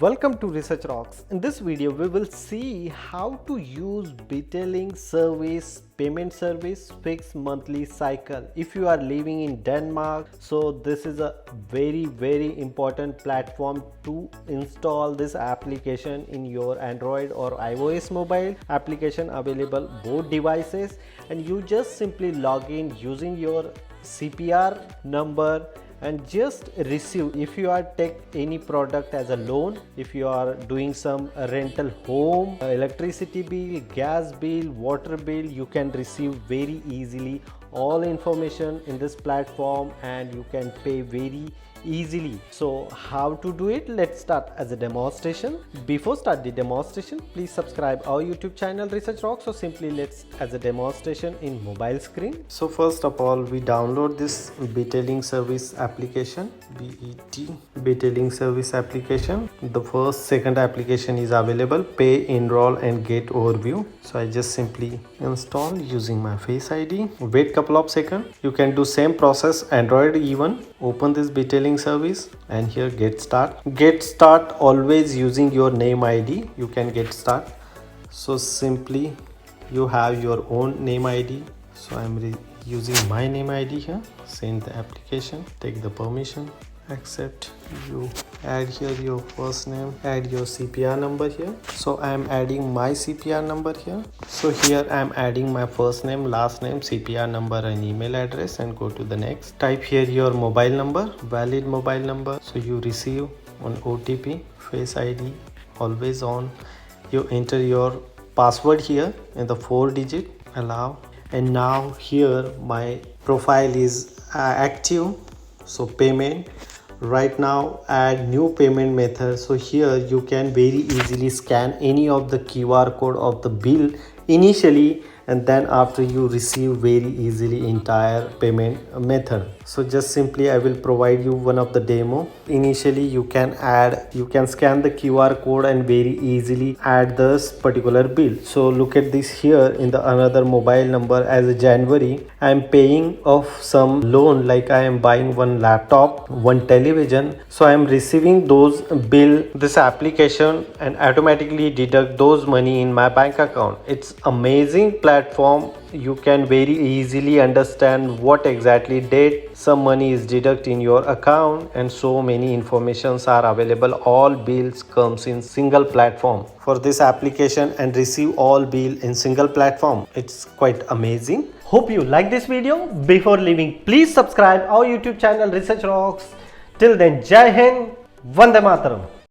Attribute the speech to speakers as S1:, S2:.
S1: Welcome to Research Rocks. In this video, we will see how to use Betalingsservice payment service fixed monthly cycle. If you are living in Denmark, so this is a very important platform to install this application in your Android or iOS mobile application, available both devices, and you just simply log in using your CPR number and just receive. If you are take any product as a loan, if you are doing some rental home, electricity bill, gas bill, water bill, you can receive very easily all information in this platform and you can pay very easily. So how to do it? Let's start as a demonstration. Before start the demonstration, please subscribe our YouTube channel Research Rocks. So simply let's as a demonstration in mobile screen. So first of all, we download this Betalingsservice application, Betalingsservice application. The second application is available, Pay, Enroll and Get Overview. So I just simply install using my Face ID. Wait couple of seconds. You can do same process Android even. Open this Betalingsservice and here get start always using your name ID. You can get start. So simply you have your own name ID. So I'm using my name ID here. Send the application, take the permission, accept. You add here your first name, add your CPR number here. So I am adding my CPR number here. So here I am adding my first name, last name, CPR number and email address, and go to the next. Type here your mobile number, valid mobile number. So you receive an OTP, Face ID always on. You enter your password here in the 4-digit, allow. And now here my profile is active. So payment. Right now add new payment method. So here you can very easily scan any of the QR code of the bill initially, and then after you receive very easily entire payment method. So just simply I will provide you one of the demo. Initially you can scan the QR code and very easily add this particular bill. So look at this here in the another mobile number. As a January I am paying off some loan, like I am buying one laptop, one television. So I am receiving those bill, this application, and automatically deduct those money in my bank account. It's amazing platform. You can very easily understand what exactly date some money is deducted in your account, and so many informations are available. All bills comes in single platform for this application and receive all bill in single platform. It's quite amazing. Hope you like this video. Before leaving, please subscribe our YouTube channel Research Rocks. Till then, Jai Hind, Vande Mataram.